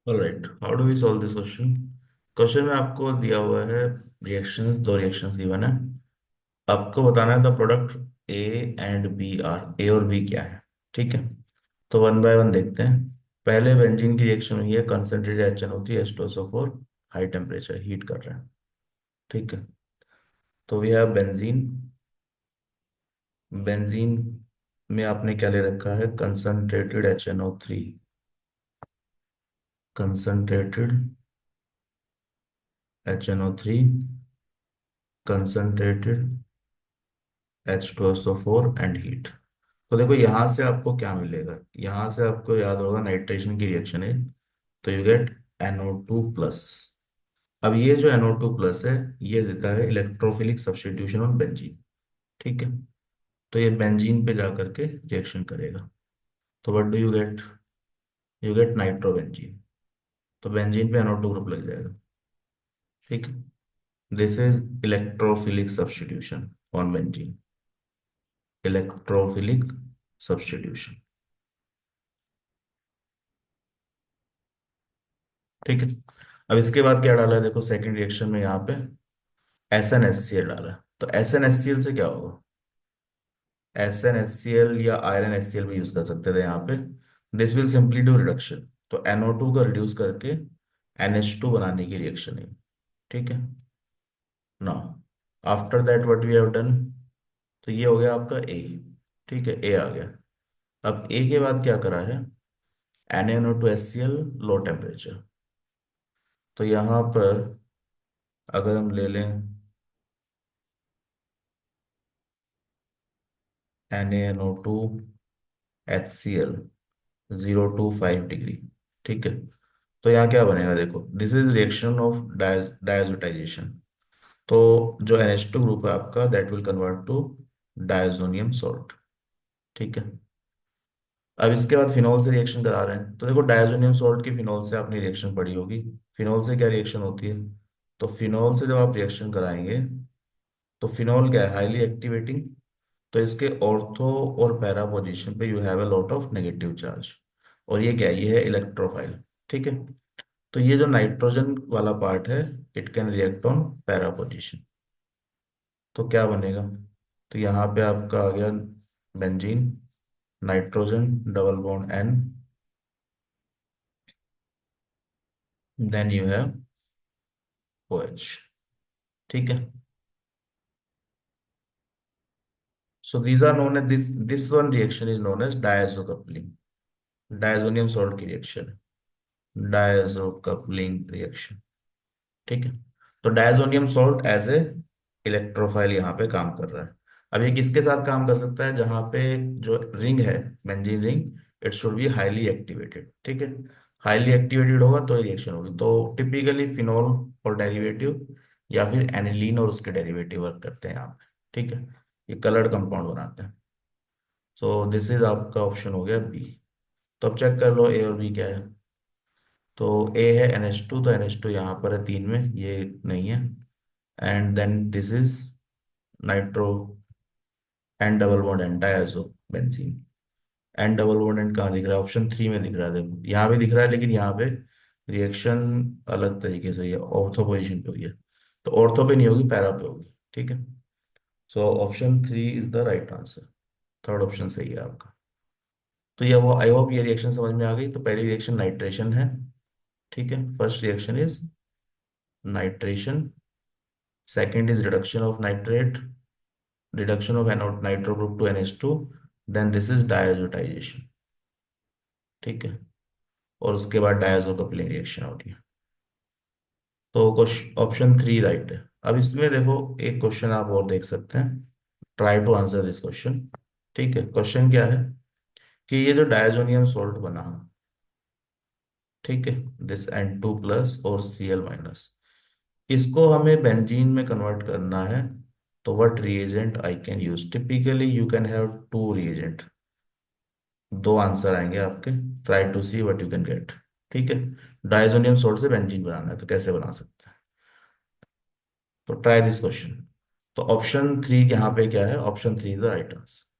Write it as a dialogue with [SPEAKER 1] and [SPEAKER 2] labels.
[SPEAKER 1] Alright, how do we solve this question. Question में आपको दिया हुआ है रिएक्शंस, दो रिएक्शंस गिवन है। आपको बताना है the product A and B are, A और बी क्या है। ठीक है, तो वन बाय वन देखते हैं। पहले बेंजीन की रिएक्शन हुई है, concentrated H N O three H2SO4, high temperature heat कर रहे हैं। ठीक है, तो वी हैव बेंजीन। बेंजीन में आपने क्या ले रखा है, concentrated HNO3, concentrated HNO3, concentrated H2SO4 and heat. तो देखो यहां से आपको क्या मिलेगा, यहां से आपको याद होगा नाइट्रेशन की रिएक्शन है, तो यू गेट NO2 प्लस। अब ये जो NO2 प्लस है, ये देता है इलेक्ट्रोफिलिक सब्स्टिट्यूशन ऑन बेंजीन। ठीक है, तो ये बेंजीन पे जा करके रिएक्शन करेगा। तो what do you get nitrobenzene. तो बेंजीन पे NO2 ग्रुप लग जाएगा। ठीक है, this is electrophilic substitution on benzene, electrophilic substitution. ठीक है, अब इसके बाद क्या डाला है, देखो सेकंड रिएक्शन में यहाँ पे SnHCl डाला है। तो SnHCl से क्या होगा, SnHCl या आयरन HCl भी यूज कर सकते थे यहाँ पे। This will simply do reduction, तो NO2 का रिड्यूस करके NH2 बनाने की रिएक्शन है। ठीक है, now after that what we have done, तो ये हो गया आपका ए। ठीक है, ए आ गया। अब ए के बाद क्या करा है, NaNO2HCl, लो टेम्परेचर। तो यहाँ पर अगर हम ले लें NaNO2HCl 0 to 5 डिग्री। ठीक है, तो यहाँ क्या बनेगा, देखो this is reaction of diazotization. तो जो NH2 ग्रुप है आपका, that will convert to diazonium salt. ठीक है, अब इसके बाद फिनॉल से रिएक्शन करा रहे हैं, तो देखो डायजोनियम सॉल्ट की फिनॉल से आपने रिएक्शन पढ़ी होगी। फिनॉल से क्या रिएक्शन होती है, तो फिनॉल से जब आप रिएक्शन कराएंगे, तो फिनॉल क्या है, हाईली एक्टिवेटिंग। तो इसके ऑर्थो और पैरा पोजीशन पे you have a lot of negative charge, और ये क्या है, ये है इलेक्ट्रोफाइल। ठीक है, तो ये जो नाइट्रोजन वाला पार्ट है, it can react on para position. तो क्या बनेगा, तो यहाँ पे आपका आ गया benzene, nitrogen, double bond N, then you have OH। ठीक है, so these are known as this one reaction is known as diazo coupling, diazonium salt की रिएक्शन, डायजो कपलिंग रिएक्शन। ठीक है, तो diazonium salt as a electrophile यहाँ पे काम कर रहा है। अब ये किसके साथ काम कर सकता है, जहाँ पे जो रिंग है, benzene ring, it should be highly activated. ठीक है, हाईली एक्टिवेटेड होगा तो रिएक्शन होगी। तो टिपिकली फिनॉल और डेरिवेटिव, या फिर एनिलीन और उसके डेरिवेटिव वर्क करते हैं यहाँ पे। ठीक है, ये कलर्ड कंपाउंड बनाते हैं। सो दिस इज आपका ऑप्शन हो गया बी। तो अब चेक कर लो ए और बी क्या है। तो ए है NH2, तो NH2 यहाँ पर है तीन में, ये नहीं है। And then this is nitro, N double bond N, diazo benzene. N double bond N कहाँ दिख रहा है, ऑप्शन थ्री में दिख रहा है। देखो यहाँ भी दिख रहा है, लेकिन यहाँ पे रिएक्शन अलग तरीके से हुई है, ऑर्थो पोजिशन पे हुई है। तो ऑर्थो पे नहीं होगी, पैरा पे होगी। ठीक है, so option three is the right answer. Third option सही है आपका। तो ये वो, आई होप ये रिएक्शन समझ में आ गई। तो पहली रिएक्शन नाइट्रेशन है। ठीक है, first reaction is nitration, second is reduction of nitrate, reduction of nitro group to NH2, then this is diazotization। ठीक है, और उसके बाद डायजो कपलिंग रिएक्शन होती है। तो क्वेश्चन ऑप्शन थ्री राइट है। अब इसमें देखो एक क्वेश्चन आप और देख सकते हैं, try to answer this question. ठीक है, क्वेश्चन क्या है कि ये जो डायजोनियम सॉल्ट बना, ठीक है, दिस N2 प्लस और Cl माइनस, इसको हमें बेंजीन में कन्वर्ट करना है। तो what reagent I can use, typically you can have two reagent, दो आंसर आएंगे आपके। Try to see what you can get. ठीक है, डायजोनियम सॉल्ट से बेंजीन बनाना है, तो कैसे बना सकते हैं। तो ट्राई दिस क्वेश्चन। तो ऑप्शन थ्री यहाँ पे क्या है, option three is the right answer.